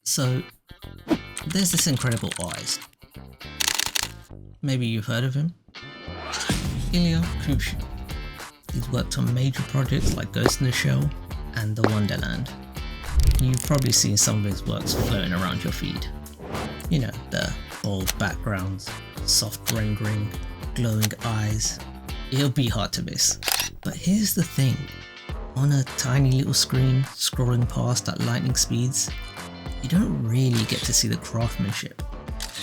So, there's this incredible artist. Maybe you've heard of him? Ilya Kuvshinov. He's worked on major projects like Ghost in the Shell and The Wonderland. You've probably seen some of his works floating around your feed. You know, the bold backgrounds, soft rendering, glowing eyes. It'll be hard to miss. But here's the thing. On a tiny little screen, scrolling past at lightning speeds, you don't really get to see the craftsmanship,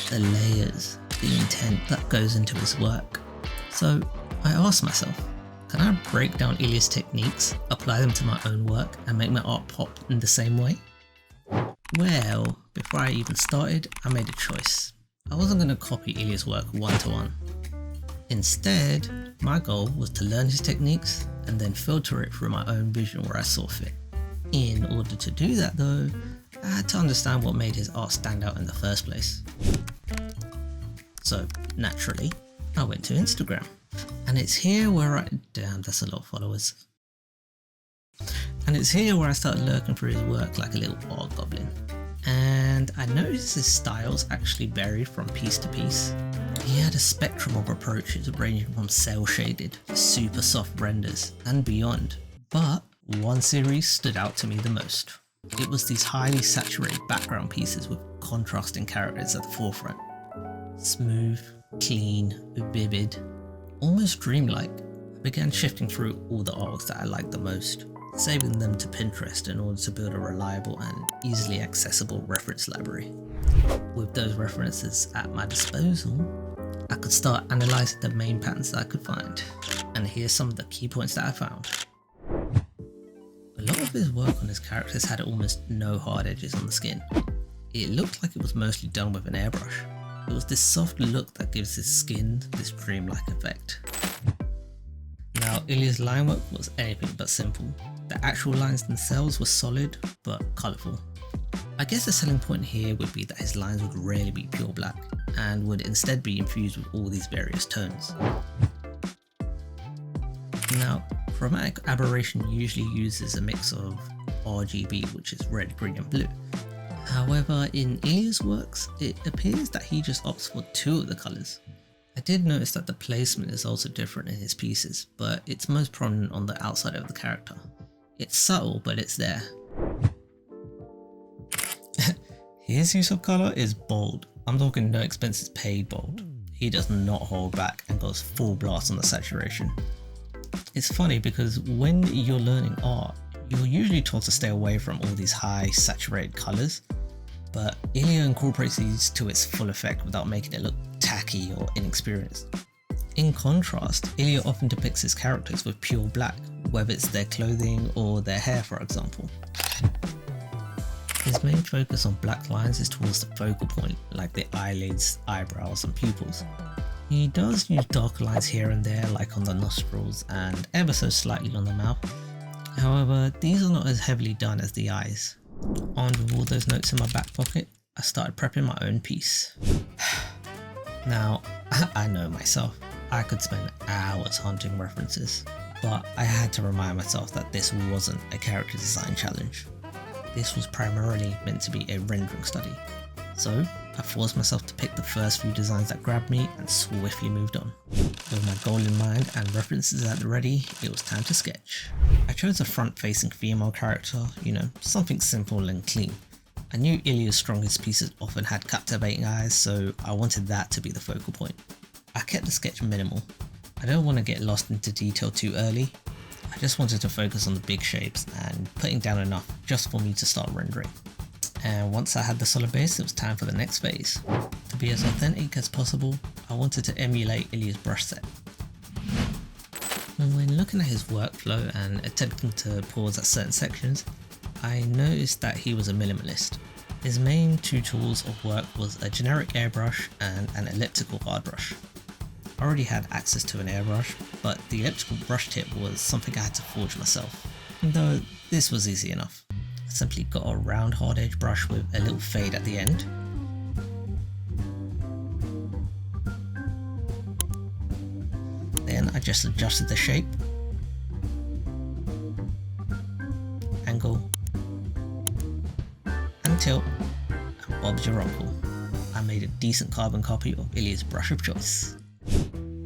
the layers, the intent that goes into his work. So I asked myself, can I break down Ilya's techniques, apply them to my own work, and make my art pop in the same way? Well, before I even started, I made a choice. I wasn't going to copy Ilya's work one-to-one. Instead, my goal was to learn his techniques and then filter it through my own vision where I saw fit. In order to do that though, I had to understand what made his art stand out in the first place. So naturally, I went to Instagram. And it's here where damn, that's a lot of followers. And it's here where I started lurking through his work like a little art goblin. And I noticed his styles actually varied from piece to piece. He had a spectrum of approaches ranging from cel shaded to super soft renders and beyond. But one series stood out to me the most. It was these highly saturated background pieces with contrasting characters at the forefront. Smooth, clean, vivid, almost dreamlike. I began shifting through all the artworks that I liked the most, saving them to Pinterest in order to build a reliable and easily accessible reference library. With those references at my disposal, I could start analysing the main patterns that I could find. And here's some of the key points that I found. A lot of his work on his characters had almost no hard edges on the skin. It looked like it was mostly done with an airbrush. It was this soft look that gives his skin this dreamlike effect. Now, Ilya's line work was anything but simple. The actual lines themselves were solid but colourful. I guess the selling point here would be that his lines would rarely be pure black and would instead be infused with all these various tones. Now, chromatic aberration usually uses a mix of RGB, which is red, green and blue. However, in Ilya's works, it appears that he just opts for two of the colours. I did notice that the placement is also different in his pieces, but it's most prominent on the outside of the character. It's subtle, but it's there. His use of colour is bold. I'm talking no expenses paid bold. He does not hold back and goes full blast on the saturation. It's funny because when you're learning art, you're usually taught to stay away from all these high saturated colours, but Ilya incorporates these to its full effect without making it look tacky or inexperienced. In contrast, Ilya often depicts his characters with pure black, whether it's their clothing or their hair, for example. His main focus on black lines is towards the focal point, like the eyelids, eyebrows and pupils. He does use darker lines here and there, like on the nostrils and ever so slightly on the mouth. However, these are not as heavily done as the eyes. Armed with all those notes in my back pocket, I started prepping my own piece. Now, I know myself, I could spend hours hunting references, but I had to remind myself that this wasn't a character design challenge. This was primarily meant to be a rendering study. So, I forced myself to pick the first few designs that grabbed me and swiftly moved on. With my goal in mind and references at the ready, it was time to sketch. I chose a front-facing female character, something simple and clean. I knew Ilya's strongest pieces often had captivating eyes, so I wanted that to be the focal point. I kept the sketch minimal. I don't want to get lost into detail too early. I just wanted to focus on the big shapes and putting down enough just for me to start rendering. And once I had the solid base, it was time for the next phase. To be as authentic as possible, I wanted to emulate Ilya's brush set. When looking at his workflow and attempting to pause at certain sections, I noticed that he was a minimalist. His main two tools of work was a generic airbrush and an elliptical hard brush. I already had access to an airbrush, but the elliptical brush tip was something I had to forge myself, though this was easy enough. I simply got a round hard edge brush with a little fade at the end. Then I just adjusted the shape, angle, and tilt Bob's your uncle. I made a decent carbon copy of Ilya's brush of choice.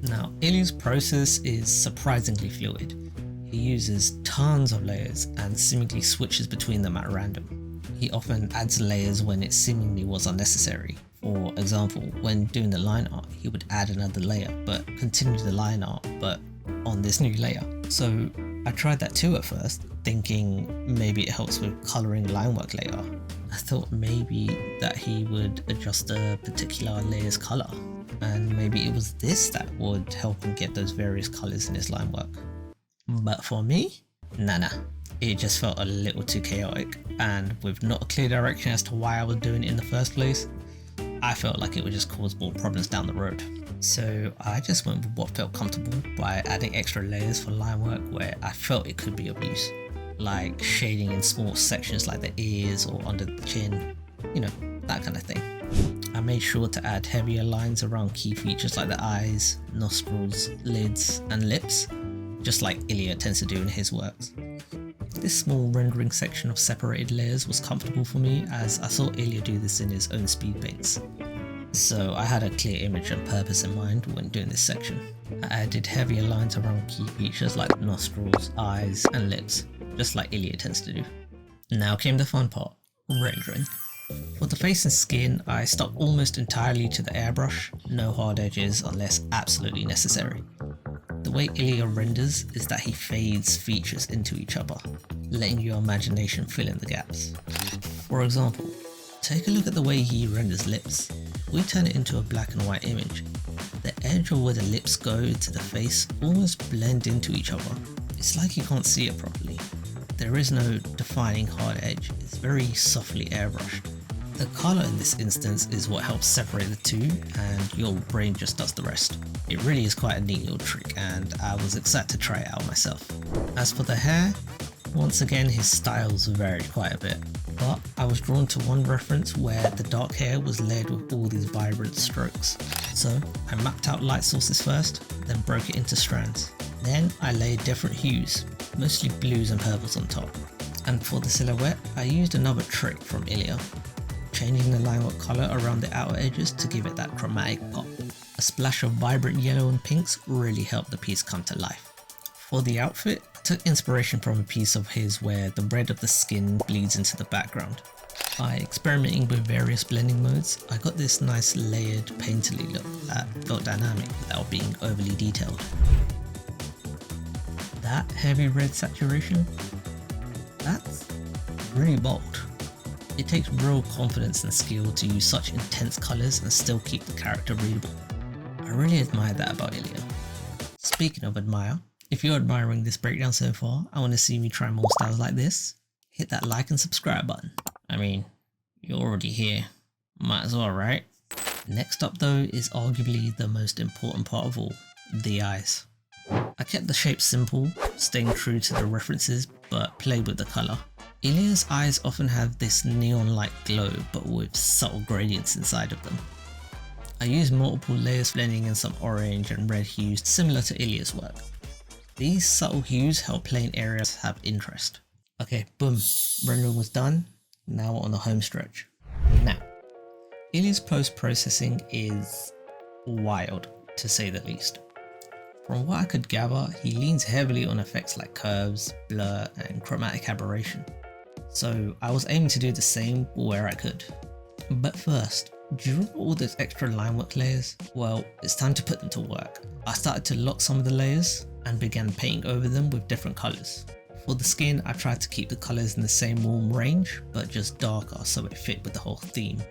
Now, Ilya's process is surprisingly fluid. He uses tons of layers and seemingly switches between them at random. He often adds layers when it seemingly was unnecessary. For example, when doing the line art, he would add another layer, but continue the line art, but on this new layer. So I tried that too at first, thinking maybe it helps with colouring line work later. I thought maybe that he would adjust a particular layer's colour, and maybe it was this that would help him get those various colours in his line work. But for me, nah. It just felt a little too chaotic, and with not a clear direction as to why I was doing it in the first place, I felt like it would just cause more problems down the road. So I just went with what felt comfortable by adding extra layers for line work where I felt it could be of use, like shading in small sections like the ears or under the chin, you know, that kind of thing. I made sure to add heavier lines around key features like the eyes, nostrils, lids and lips, just like Ilya tends to do in his works. This small rendering section of separated layers was comfortable for me as I saw Ilya do this in his own speed paints. So I had a clear image and purpose in mind when doing this section. I added heavier lines around key features like nostrils, eyes and lips, just like Ilya tends to do. Now came the fun part, rendering. For the face and skin, I stuck almost entirely to the airbrush, no hard edges unless absolutely necessary. The way Ilya renders is that he fades features into each other, letting your imagination fill in the gaps. For example, take a look at the way he renders lips. If we turn it into a black and white image, the edge of where the lips go to the face almost blend into each other. It's like you can't see it properly. There is no defining hard edge, it's very softly airbrushed. The colour in this instance is what helps separate the two, and your brain just does the rest. It really is quite a neat little trick, and I was excited to try it out myself. As for the hair, once again his styles varied quite a bit, but I was drawn to one reference where the dark hair was layered with all these vibrant strokes. So I mapped out light sources first, then broke it into strands. Then I layered different hues, mostly blues and purples on top. And for the silhouette, I used another trick from Ilya, changing the line work colour around the outer edges to give it that chromatic pop. A splash of vibrant yellow and pinks really helped the piece come to life. For the outfit, I took inspiration from a piece of his where the red of the skin bleeds into the background. By experimenting with various blending modes, I got this nice layered painterly look that felt dynamic without being overly detailed. That heavy red saturation, that's really bold. It takes real confidence and skill to use such intense colours and still keep the character readable. I really admire that about Ilya. Speaking of admire, if you're admiring this breakdown so far and want to see me try more styles like this, hit that like and subscribe button. I mean, you're already here, might as well, right? Next up though is arguably the most important part of all, the eyes. I kept the shape simple, staying true to the references, but played with the colour. Ilya's eyes often have this neon-like glow, but with subtle gradients inside of them. I used multiple layers blending in some orange and red hues similar to Ilya's work. These subtle hues help plain areas have interest. Okay, boom, rendering was done, now we're on the home stretch. Now, Ilya's post-processing is wild, to say the least. From what I could gather, he leans heavily on effects like curves, blur, and chromatic aberration. So I was aiming to do the same where I could. But first, do you remember all those extra line work layers? Well, it's time to put them to work. I started to lock some of the layers and began painting over them with different colours. For the skin, I tried to keep the colours in the same warm range, but just darker so it fit with the whole theme.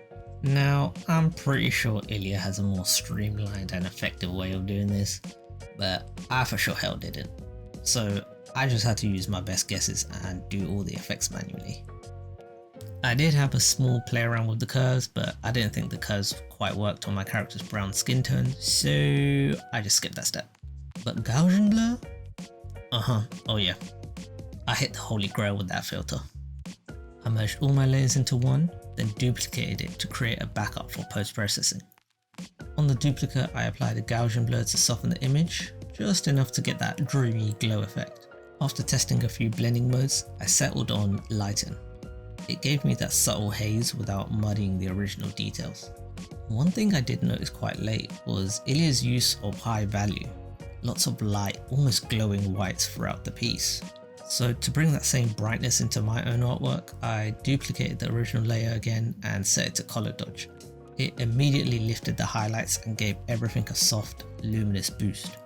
Now, I'm pretty sure Ilya has a more streamlined and effective way of doing this, but I for sure hell didn't. So I just had to use my best guesses and do all the effects manually. I did have a small play around with the curves, but I didn't think the curves quite worked on my character's brown skin tone, so I just skipped that step. But Gaussian blur? Oh yeah. I hit the holy grail with that filter. I merged all my layers into one, then duplicated it to create a backup for post-processing. On the duplicate, I applied a Gaussian blur to soften the image, just enough to get that dreamy glow effect. After testing a few blending modes, I settled on lighten. It gave me that subtle haze without muddying the original details. One thing I did notice quite late was Ilya's use of high value, lots of light, almost glowing whites throughout the piece. So to bring that same brightness into my own artwork, I duplicated the original layer again and set it to color dodge. It immediately lifted the highlights and gave everything a soft, luminous boost.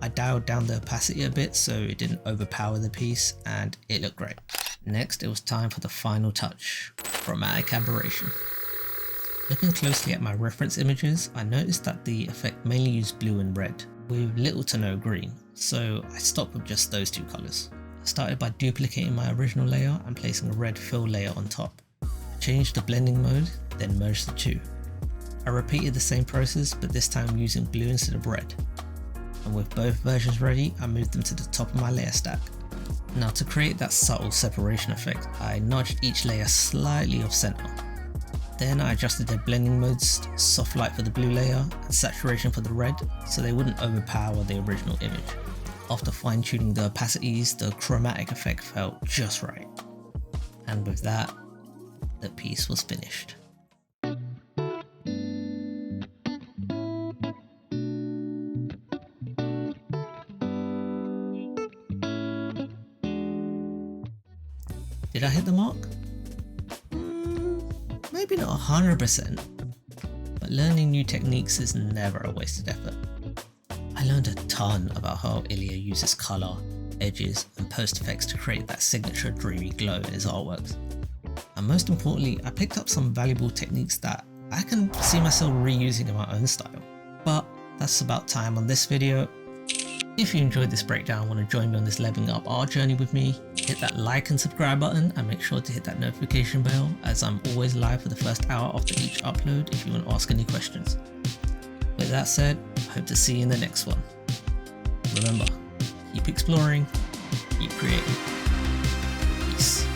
I dialed down the opacity a bit so it didn't overpower the piece, and it looked great. Next, it was time for the final touch, chromatic aberration. Looking closely at my reference images, I noticed that the effect mainly used blue and red, with little to no green, so I stopped with just those two colours. I started by duplicating my original layer and placing a red fill layer on top. I changed the blending mode, then merged the two. I repeated the same process, but this time using blue instead of red. And with both versions ready, I moved them to the top of my layer stack. Now to create that subtle separation effect, I nudged each layer slightly off center. Then I adjusted their blending modes, soft light for the blue layer and saturation for the red, so they wouldn't overpower the original image. After fine tuning the opacities, the chromatic effect felt just right. And with that, the piece was finished. Did I hit the mark? Maybe not 100%, but learning new techniques is never a wasted effort. I learned a ton about how Ilya uses colour, edges and post effects to create that signature dreamy glow in his artworks. And most importantly, I picked up some valuable techniques that I can see myself reusing in my own style. But that's about time on this video. If you enjoyed this breakdown and want to join me on this leveling up art journey with me, hit that like and subscribe button and make sure to hit that notification bell, as I'm always live for the first hour after each upload if you want to ask any questions. With that said, I hope to see you in the next one. Remember, keep exploring, keep creating. Peace.